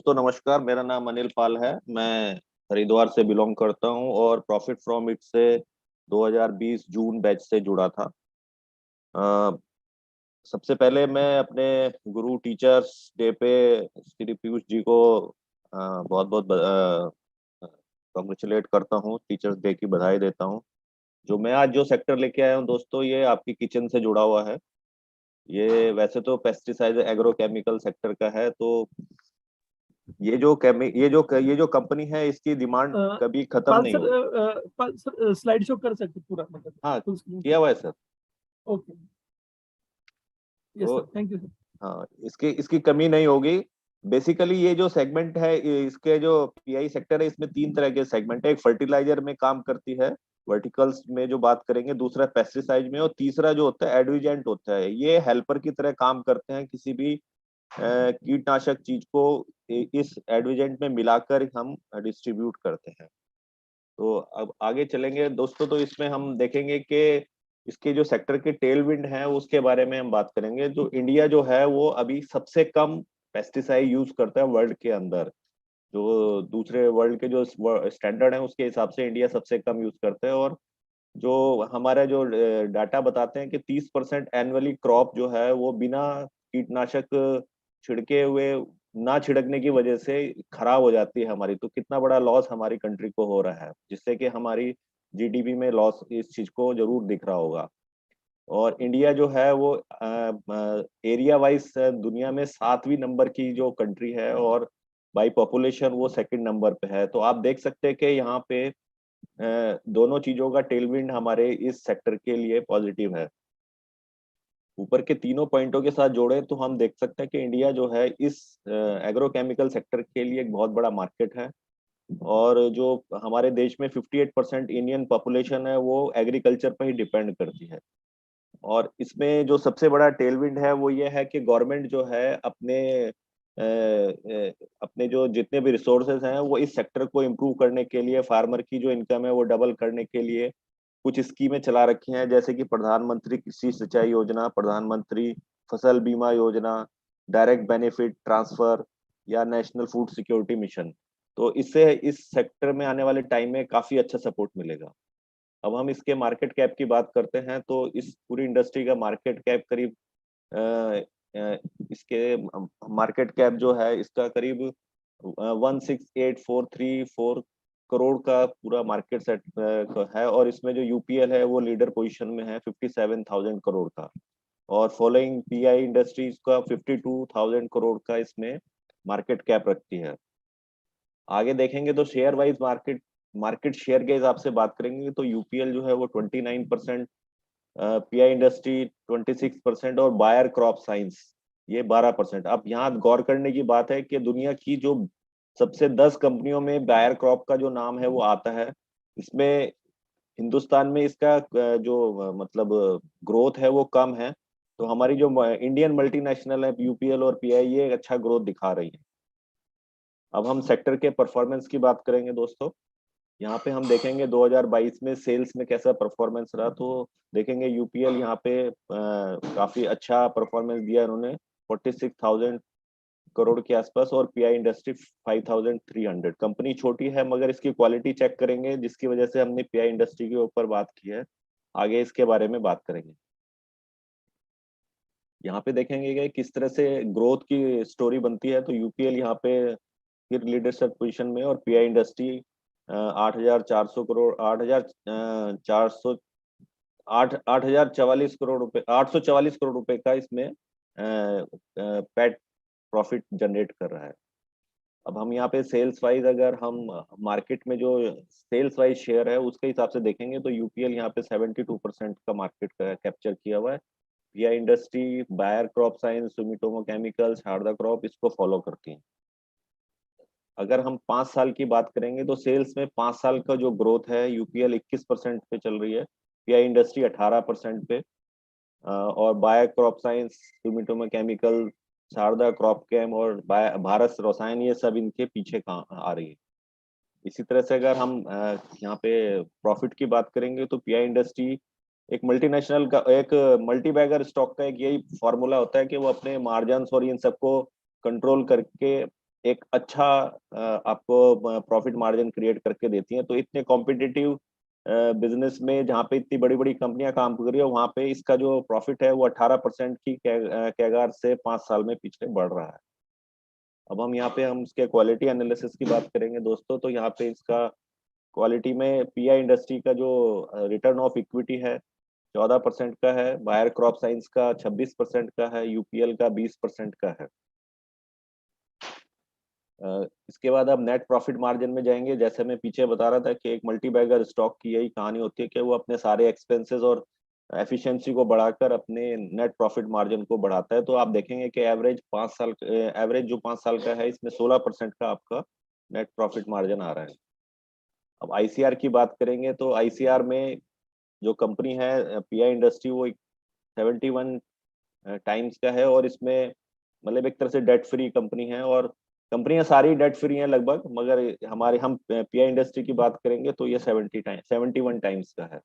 तो नमस्कार, मेरा नाम अनिल पाल है। मैं हरिद्वार से बिलोंग करता हूं और प्रॉफिट फ्रॉम इट से 2020 जून बैच से जुड़ा था। अ, सबसे पहले मैं अपने गुरु टीचर्स डे पे श्री पीयूष जी को बहुत बहुत कॉन्ग्रेचुलेट करता हूं, टीचर्स डे की बधाई देता हूं। जो मैं आज जो सेक्टर लेके आया हूं दोस्तों, ये आपकी किचन से जुड़ा हुआ है। ये वैसे तो पेस्टिसाइड एग्रोकेमिकल सेक्टर का है। तो ये जो कंपनी है, इसकी डिमांड कभी खत्म पाल नहीं सर, होगी। पाल सर स्लाइड शो कर सकते पूरा, मतलब हाँ, फुल स्क्रीन किया पे। हुआ है सर। ओके। यस तो सर, थैंक यू सर। हाँ, इसकी इसकी कमी नहीं होगी। बेसिकली ये जो सेगमेंट है, इसके जो पीआई सेक्टर है, इसमें तीन तरह के सेगमेंट है। एक फर्टिलाइजर में काम करती है, वर्टिकल्स में जो बात करेंगे। दूसरा पेस्टिसाइड में, और तीसरा जो होता है एडविजेंट होता है। ये हेल्पर की तरह काम करते हैं। किसी भी कीटनाशक चीज को इस एडविजेंट में मिलाकर हम डिस्ट्रीब्यूट करते हैं। तो अब आगे चलेंगे दोस्तों, तो इसमें हम देखेंगे कि इसके जो सेक्टर के टेल विंड है उसके बारे में हम बात करेंगे। जो इंडिया जो है वो अभी सबसे कम पेस्टिसाइड यूज करता है वर्ल्ड के अंदर। जो दूसरे वर्ल्ड के जो स्टैंडर्ड है उसके हिसाब से इंडिया सबसे कम यूज करता है। और जो हमारा जो डाटा बताते हैं कि 30% एनुअली क्रॉप जो है वो बिना कीटनाशक छिड़के हुए, ना छिड़कने की वजह से खराब हो जाती है हमारी। तो कितना बड़ा लॉस हमारी कंट्री को हो रहा है, जिससे कि हमारी जीडीपी में लॉस इस चीज को जरूर दिख रहा होगा। और इंडिया जो है वो एरिया वाइज दुनिया में 7वीं नंबर की जो कंट्री है, और बाई पॉपुलेशन वो सेकंड नंबर पे है। तो आप देख सकते हैं कि यहाँ पे दोनों चीजों का टेलविंड हमारे इस सेक्टर के लिए पॉजिटिव है। ऊपर के तीनों पॉइंटों के साथ जोड़े तो हम देख सकते हैं कि इंडिया जो है इस एग्रोकेमिकल सेक्टर के लिए एक बहुत बड़ा मार्केट है। और जो हमारे देश में 58% इंडियन पॉपुलेशन है वो एग्रीकल्चर पर ही डिपेंड करती है। और इसमें जो सबसे बड़ा टेलविंड है वो ये है कि गवर्नमेंट जो है अपने जो जितने भी रिसोर्सेज हैं वो इस सेक्टर को इम्प्रूव करने के लिए, फार्मर की जो इनकम है वो डबल करने के लिए कुछ स्कीमें चला रखी हैं। जैसे कि प्रधानमंत्री कृषि सिंचाई योजना, प्रधानमंत्री फसल बीमा योजना, डायरेक्ट बेनिफिट ट्रांसफर, या नेशनल फूड सिक्योरिटी मिशन। तो इससे इस सेक्टर में आने वाले टाइम में काफी अच्छा सपोर्ट मिलेगा। अब हम इसके मार्केट कैप की बात करते हैं, तो इस पूरी इंडस्ट्री का मार्केट कैप करीब इसके मार्केट कैप जो है इसका करीब 168434 करोड़ का पूरा मार्केट सेट है। और इसमें जो यूपीएल है वो लीडर पोजीशन में है 57,000 करोड़ का। और फॉलोइंग पीआई इंडस्ट्रीज का 52,000 करोड़ का इसमें मार्केट कैप रखती है। आगे देखेंगे तो share wise market market share के हिसाब से बात करेंगे तो यूपीएल जो है वो 29%, पीआई इंडस्ट्री 26% और बायर क्रॉप साइंस ये 12%। अब यहाँ गौर करने की बात है कि दुनिया की जो सबसे 10 कंपनियों में बायर क्रॉप का जो नाम है वो आता है। इसमें हिंदुस्तान में इसका जो मतलब ग्रोथ है वो कम है। तो हमारी जो इंडियन मल्टीनेशनल है यूपीएल और पीआई, ये अच्छा ग्रोथ दिखा रही है। अब हम सेक्टर के परफॉर्मेंस की बात करेंगे दोस्तों। यहाँ पे हम देखेंगे 2022 में सेल्स में कैसा परफॉर्मेंस रहा। तो देखेंगे यूपीएल यहाँ पे काफी अच्छा परफॉर्मेंस दिया इन्होंने, 46,000 करोड़ के आसपास। और पीआई इंडस्ट्री 5,300। कंपनी छोटी है मगर इसकी क्वालिटी चेक करेंगे, जिसकी वजह से हमने पीआई इंडस्ट्री के ऊपर बात की है। आगे इसके बारे में बात करेंगे। यहाँ पे देखेंगे कि किस तरह से ग्रोथ की स्टोरी बनती है। तो यूपीएल यहाँ पे फिर लीडरशिप पोजीशन में, और पीआई इंडस्ट्री 8,400 करोड़, 8,400 8,044 करोड़ रुपए, 844 करोड़ रुपए का इसमें पैट प्रॉफिट जनरेट कर रहा है। अब हम यहाँ पे सेल्स वाइज, अगर हम मार्केट में जो सेल्स वाइज शेयर है उसके हिसाब से देखेंगे तो यूपीएल यहाँ पे 72% का मार्केट कैप्चर किया हुआ है। PI industry, Bayer crop science, Sumitomo chemicals, Sharda crop इसको फॉलो करती हैं। अगर हम 5 साल की बात करेंगे तो सेल्स में 5 साल का जो ग्रोथ है, यूपीएल 21% पे चल रही है, पीआई इंडस्ट्री 18% पे, और Bayer crop science, Sumitomo chemical, Sharda crop chem और भारत रसायन, ये सब इनके पीछे आ रही है। इसी तरह से अगर हम यहाँ पे प्रॉफिट की बात करेंगे तो पीआई इंडस्ट्री एक मल्टीनेशनल का, एक मल्टी बैगर स्टॉक का एक यही फॉर्मूला होता है कि वो अपने मार्जिन्स और इन सबको कंट्रोल करके एक अच्छा आपको प्रॉफिट मार्जिन क्रिएट करके देती हैं। तो इतने कॉम्पिटिटिव बिजनेस में जहाँ पे इतनी बड़ी बड़ी कंपनियां काम कर रही है, वहाँ पे इसका जो प्रॉफिट है वो 18% की कैगार से 5 साल में पीछे बढ़ रहा है। अब हम यहाँ पे हम इसके क्वालिटी एनालिसिस की बात करेंगे दोस्तों, तो यहाँ पे इसका क्वालिटी में पीआई इंडस्ट्री का जो रिटर्न ऑफ इक्विटी है 14% का है, बायर क्रॉप साइंस का 26% का है, यूपीएल का 20% का है। इसके बाद अब नेट प्रॉफिट मार्जिन में जाएंगे। जैसे मैं पीछे बता रहा था कि एक मल्टी बैगर स्टॉक की यही कहानी होती है कि वो अपने सारे एक्सपेंसेस और एफिशिएंसी को बढ़ाकर अपने नेट प्रॉफिट मार्जिन को बढ़ाता है। तो आप देखेंगे कि एवरेज जो 5 साल का है, इसमें 16% का आपका नेट प्रॉफिट मार्जिन आ रहा है। अब आईसीआर की बात करेंगे तो आईसीआर में जो कंपनी है पीआई इंडस्ट्री, वो 71 टाइम्स का है, और इसमें मतलब एक तरह से डेट फ्री कंपनी है, और कंपनियां सारी डेट फ्री हैं लगभग, मगर हमारे हम पीआई इंडस्ट्री की बात करेंगे तो ये 71 टाइम्स का है।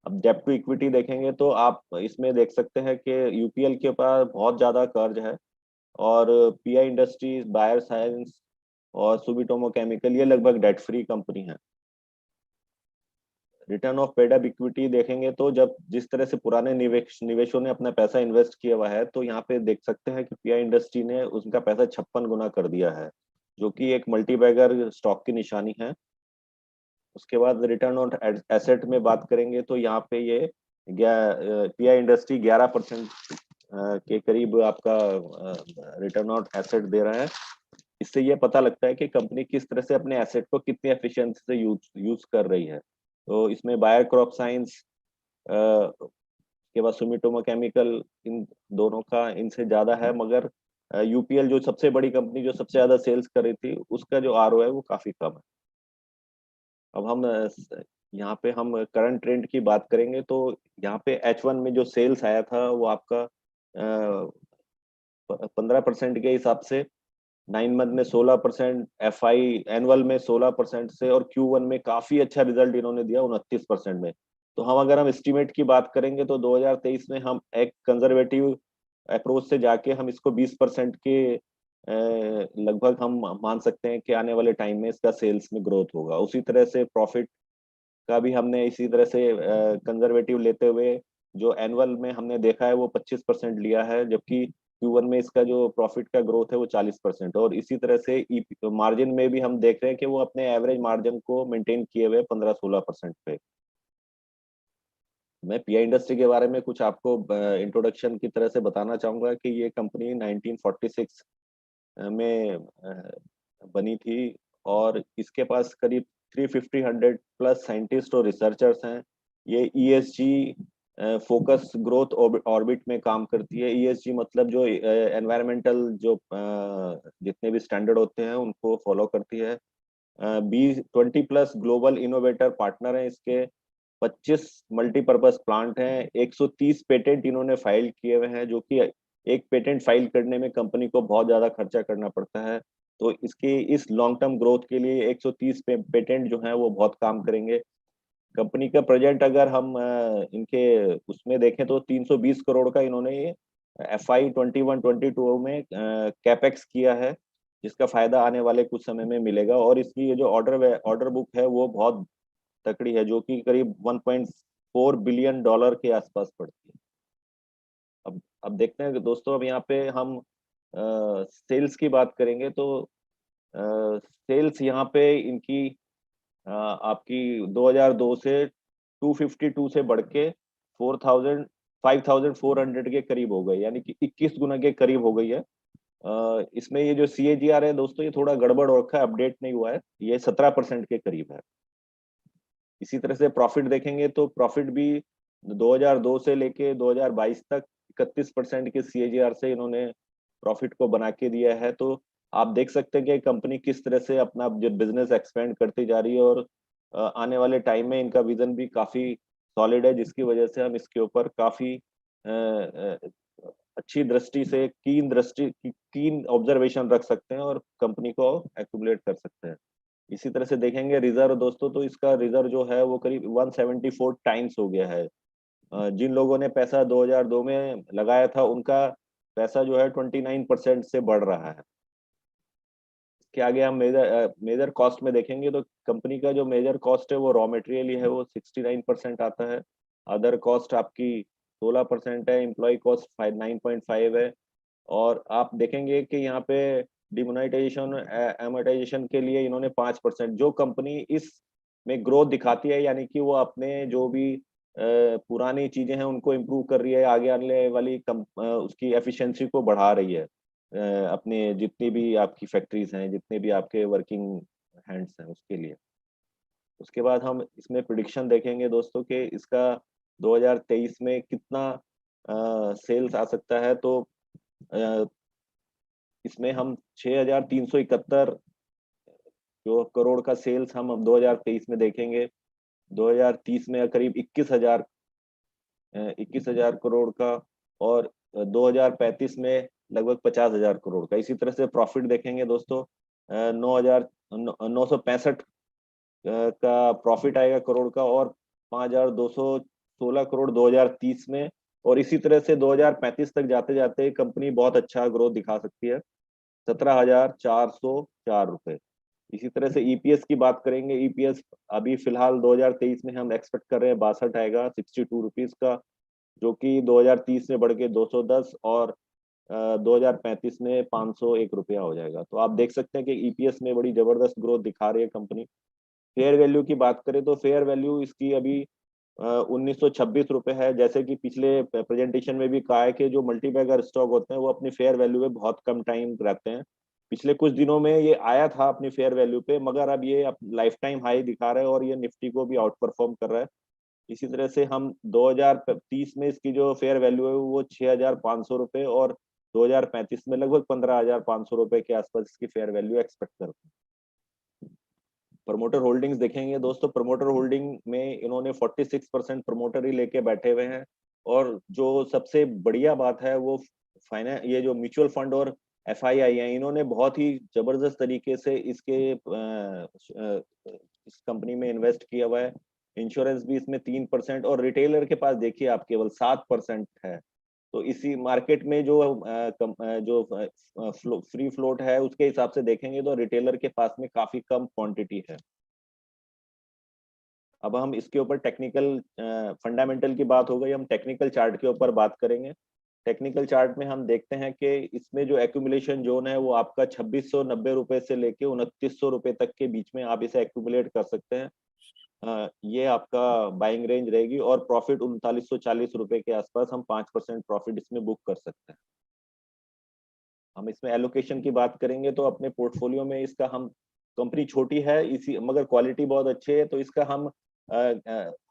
अब डेब्ट टू इक्विटी देखेंगे तो आप इसमें देख सकते हैं कि यूपीएल के पास बहुत ज्यादा कर्ज है, और पीआई इंडस्ट्रीज, बायर साइंस और सुमिटोमो केमिकल ये लगभग डेट फ्री कंपनी है। Return of paid up equity देखेंगे तो जब जिस तरह से पुराने निवेशों ने अपना पैसा इन्वेस्ट किया हुआ है, तो यहाँ पे देख सकते हैं कि पीआई इंडस्ट्री ने उसका पैसा 56 गुना कर दिया है, जो कि एक मल्टीबैगर स्टॉक की निशानी है। उसके बाद रिटर्न ऑन एसेट में बात करेंगे तो यहाँ पे ये पीआई इंडस्ट्री 11% के करीब आपका रिटर्न ऑन एसेट दे रहा है। इससे ये पता लगता है कि कंपनी किस तरह से अपने एसेट को कितनी एफिशिएंसी से यूज कर रही है। तो इसमें बायर क्रॉप साइंस के बाद सुमिटोमो केमिकल, इन दोनों का इनसे ज्यादा है, मगर यूपीएल जो सबसे बड़ी कंपनी जो सबसे ज्यादा सेल्स कर रही थी, उसका जो आरओ है वो काफी कम है। अब हम यहाँ पे हम करंट ट्रेंड की बात करेंगे तो यहाँ पे H1 में जो सेल्स आया था वो आपका 15% के हिसाब से, 9 मंथ में 16%, एफआई एनुअल में 16% से, और Q1 में काफी अच्छा रिजल्ट इन्होंने दिया 29% में। तो हम अगर हम एस्टिमेट की बात करेंगे तो 2023 में हम एक कंजर्वेटिव अप्रोच से जाके हम इसको 20% के लगभग हम मान सकते हैं कि आने वाले टाइम में इसका सेल्स में ग्रोथ होगा। उसी तरह से प्रॉफिट का भी हमने इसी तरह से कंजर्वेटिव लेते हुए, जो एनुअल में हमने देखा है वो 25% लिया है, जबकि Q1 में इसका जो प्रॉफिट का ग्रोथ है वो 40%। और इसी तरह से मार्जिन में भी हम देख रहे हैं कि वो अपने एवरेज मार्जिन को मेंटेन किए हुए 15-16% पे। मैं पीआई इंडस्ट्री के बारे में कुछ आपको इंट्रोडक्शन की तरह से बताना चाहूंगा कि ये कंपनी 1946 में बनी थी, और इसके पास करीब 350 प्लस साइंटिस्ट और रिसर्चर्स हैं। ये ईएसजी फोकस ग्रोथ ऑर्बिट में काम करती है। ईएसजी मतलब जो एनवायरमेंटल जो जितने भी स्टैंडर्ड होते हैं उनको फॉलो करती है। 20 प्लस ग्लोबल इनोवेटर पार्टनर हैं इसके, 25 मल्टीपर्पज प्लांट हैं, 130 पेटेंट इन्होंने फाइल किए हुए हैं, जो कि एक पेटेंट फाइल करने में कंपनी को बहुत ज्यादा खर्चा करना पड़ता है। तो इसके इस लॉन्ग टर्म ग्रोथ के लिए 130 पेटेंट जो हैं वो बहुत काम करेंगे। कंपनी का प्रेजेंट अगर हम इनके उसमें देखें तो 320 करोड़ का इन्होंने FY 21-22 में कैपेक्स किया है, जिसका फायदा आने वाले कुछ समय में मिलेगा। और इसकी ये जो ऑर्डर बुक है वो बहुत तकड़ी है, जो कि करीब 1.4 बिलियन डॉलर के आसपास पड़ती है। अब देखते हैं कि दोस्तों, अब यहाँ पे हम सेल्स की बात करेंगे तो सेल्स यहाँ पे इनकी आपकी 2002 से 252 से बढ़ के 4000 5400 के करीब हो गई, यानी कि 21 गुना के करीब हो गई है। इसमें ये जो CAGR है दोस्तों, ये थोड़ा गड़बड़ हो रखा है, अपडेट नहीं हुआ है, ये 17% के करीब है। इसी तरह से प्रॉफिट देखेंगे तो प्रॉफिट भी 2002 से लेके 2022 तक 31% के CAGR से इन्होंने प्रॉफिट को बना के दिया है। तो आप देख सकते हैं कि कंपनी किस तरह से अपना जो बिजनेस एक्सपेंड करती जा रही है, और आने वाले टाइम में इनका विजन भी काफी सॉलिड है, जिसकी वजह से हम इसके ऊपर काफी अच्छी दृष्टि से कीन ऑब्जर्वेशन रख सकते हैं और कंपनी को एक्यूमुलेट कर सकते हैं। इसी तरह से देखेंगे रिजर्व दोस्तों, तो इसका रिजर्व जो है वो करीब 174 टाइम्स हो गया है। जिन लोगों ने पैसा 2002 में लगाया था, उनका पैसा जो है 29% से बढ़ रहा है। इसके आगे हम मेजर कॉस्ट में देखेंगे तो कंपनी का जो मेजर कॉस्ट है वो रॉ मटेरियल ही है, वो 69% आता है। अदर कॉस्ट आपकी 16% है, एम्प्लॉय कॉस्ट 9.5 है। और आप देखेंगे कि यहाँ पे डिमोनेटाइजेशन एमोटाइजेशन के लिए इन्होंने 5%, जो कंपनी इस में ग्रोथ दिखाती है यानी कि वो अपने जो भी पुरानी चीजें हैं उनको इम्प्रूव कर रही है, आगे आने वाली उसकी एफिशिएंसी को बढ़ा रही है, अपने जितनी भी आपकी फैक्ट्रीज हैं, जितने भी आपके वर्किंग हैंड्स हैं उसके लिए। उसके बाद हम इसमें प्रिडिक्शन देखेंगे दोस्तों कि इसका 2023 में कितना सेल्स आ सकता है। तो अ, इसमें हम 6,371 जो करोड़ का सेल्स हम अब 2023 में देखेंगे। 2030 में करीब 21,000 करोड़ का, और 2035 में लगभग 50,000 करोड़ का। इसी तरह से प्रॉफिट देखेंगे दोस्तों, 9,965 का प्रॉफिट आएगा करोड़ का, और 5,216 करोड़ 2030 में। और इसी तरह से 2035 तक जाते जाते कंपनी बहुत अच्छा ग्रोथ दिखा सकती है, 17,404 रुपए। इसी तरह से ईपीएस की बात करेंगे, ईपीएस अभी फिलहाल 2023 में हम एक्सपेक्ट कर रहे हैं 62 आएगा, 62 रुपीज का, जो कि 2030 में बढ़ के 210 और 2035 में 501 रुपया हो जाएगा। तो आप देख सकते हैं कि ईपीएस में बड़ी जबरदस्त ग्रोथ दिखा रही है कंपनी। फेयर वैल्यू की बात करें तो फेयर वैल्यू इसकी अभी 1926 रुपए है। जैसे कि पिछले प्रेजेंटेशन में भी कहा है कि जो मल्टीबैगर स्टॉक होते हैं वो अपनी फेयर वैल्यू में बहुत कम टाइम रहते हैं। पिछले कुछ दिनों में ये आया था अपनी फेयर वैल्यू पे, मगर अब ये लाइफ टाइम हाई दिखा रहा है और ये निफ्टी को भी आउट परफॉर्म कर रहा है। इसी तरह से हम 2030 में इसकी जो फेयर वैल्यू है वो 6,500 रुपए, और 2035 में लगभग 15,500 रुपए के आसपास इसकी फेयर वैल्यू एक्सपेक्ट करते हैं। प्रमोटर होल्डिंग्स देखेंगे दोस्तों, प्रमोटर होल्डिंग में इन्होंने 46% प्रमोटर ही लेके बैठे हुए हैं। और जो सबसे बढ़िया बात है वो ये जो म्यूचुअल फंड और एफआईआई है, इन्होंने बहुत ही जबरदस्त तरीके से इस कंपनी में इन्वेस्ट किया हुआ है। इंश्योरेंस भी इसमें 3%, और रिटेलर के पास देखिए आप केवल 7% है। तो इसी मार्केट में जो फ्री फ्लोट है उसके हिसाब से देखेंगे तो रिटेलर के पास में काफी कम क्वांटिटी है। अब हम इसके ऊपर टेक्निकल फंडामेंटल की बात हो गई, हम टेक्निकल चार्ट के ऊपर बात करेंगे। टेक्निकल चार्ट में हम देखते हैं कि इसमें जो एक्यूमुलेशन जोन है वो आपका 2690 रुपए से लेके 2900 रुपए तक के बीच में आप इसे एक्यूमुलेट कर सकते हैं। ये आपका बाइंग रेंज रहेगी, और प्रॉफिट 3940 रुपए के आसपास हम 5% प्रॉफिट इसमें बुक कर सकते हैं। हम इसमें एलोकेशन की बात करेंगे तो अपने पोर्टफोलियो में इसका हम, कंपनी छोटी है इसी मगर क्वालिटी बहुत अच्छी है, तो इसका हम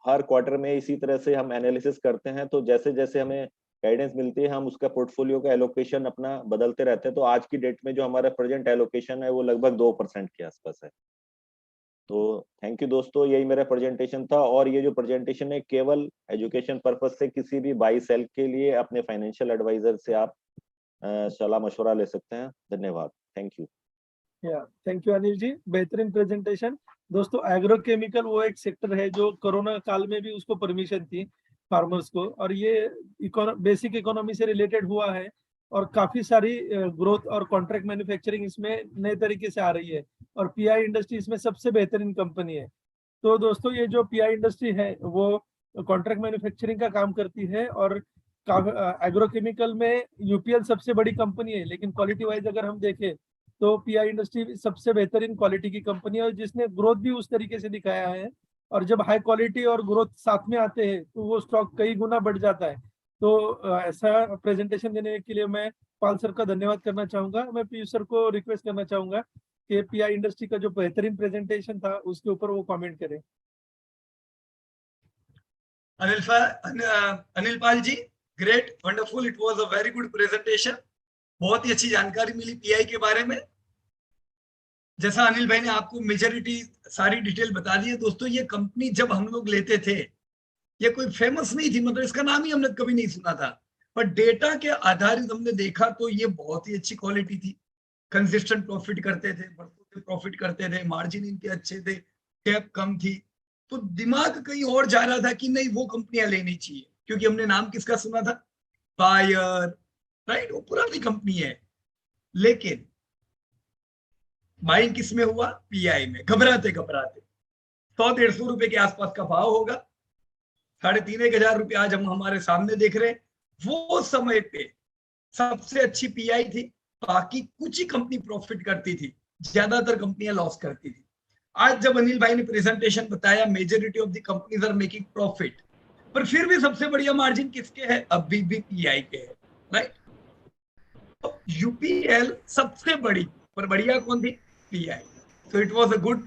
हर क्वार्टर में इसी तरह से हम एनालिसिस करते हैं। तो जैसे जैसे हमें गाइडेंस मिलती है हम उसका पोर्टफोलियो का एलोकेशन अपना बदलते रहते हैं। तो आज की डेट में जो हमारा प्रेजेंट एलोकेशन है वो लगभग 2% के आसपास है। तो थैंक यू दोस्तों, यही मेरा प्रेजेंटेशन था। और ये जो प्रेजेंटेशन है केवल एजुकेशन पर्पज से, किसी भी बाई सेल के लिए अपने फाइनेंशियल एडवाइजर से आप सलाह मशवरा ले सकते हैं। धन्यवाद, thank you. Thank you Anil ji, बेहतरीन प्रेजेंटेशन। दोस्तों एग्रोकेमिकल वो एक सेक्टर है जो कोरोना काल में भी उसको परमिशन थी फार्मर्स को, और ये बेसिक इकोनॉमी से रिलेटेड हुआ है, और काफी सारी ग्रोथ और कॉन्ट्रैक्ट मैन्युफैक्चरिंग इसमें नए तरीके से आ रही है, और पीआई इंडस्ट्री इसमें सबसे बेहतरीन कंपनी है। तो दोस्तों ये जो पीआई इंडस्ट्री है वो कॉन्ट्रैक्ट मैन्युफैक्चरिंग का काम करती है, और एग्रोकेमिकल में यूपीएल सबसे बड़ी कंपनी है, लेकिन क्वालिटी वाइज अगर हम देखें तो पीआई इंडस्ट्री सबसे बेहतरीन क्वालिटी की कंपनी है, और जिसने ग्रोथ भी उस तरीके से दिखाया है। और जब हाई क्वालिटी और ग्रोथ साथ में आते हैं तो वो स्टॉक कई गुना बढ़ जाता है। तो ऐसा प्रेजेंटेशन देने के लिए मैं पाल सर का धन्यवाद करना चाहूंगा। मैं पीयूष सर को रिक्वेस्ट करना चाहूंगा कि पीआई इंडस्ट्री का जो बेहतरीन प्रेजेंटेशन था उसके ऊपर वो कमेंट करें। Anil Pal ji, great, wonderful, it was a very good presentation. बहुत ही अच्छी जानकारी मिली पीआई के बारे में। जैसा अनिल भाई ने आपको मेजॉरिटी सारी डिटेल बता दी है। दोस्तों ये कंपनी जब हम लोग लेते थे ये कोई फेमस नहीं थी, मतलब इसका नाम ही हमने कभी नहीं सुना था, पर डेटा के आधारित हमने देखा तो ये बहुत ही अच्छी क्वालिटी थी। कंसिस्टेंट प्रॉफिट करते थे, बढ़ते प्रॉफिट करते थे, मार्जिन इनके अच्छे थे, कैप कम थी। तो दिमाग कहीं और जा रहा था कि नहीं वो कंपनियां लेनी चाहिए, क्योंकि हमने नाम किसका सुना था, बायर, राइट, वो पुरानी कंपनी है। लेकिन बाइंग किस में हुआ? पीआई में, घबराते घबराते 100-150 रुपए के आसपास का भाव होगा, 3,500 रुपए आज हम हमारे सामने देख रहे हैं। वो समय पे सबसे अच्छी पीआई थी, बाकी कुछ ही कंपनी प्रॉफिट करती थी, ज्यादातर कंपनियां लॉस करती थी। आज जब अनिल भाई ने प्रेजेंटेशन बताया majority of the companies are making profit, पर फिर भी सबसे बढ़िया मार्जिन किसके है? अभी भी पीआई के है, राइट। यूपीएल सबसे बड़ी, पर बढ़िया कौन थी? Pi. So it was a good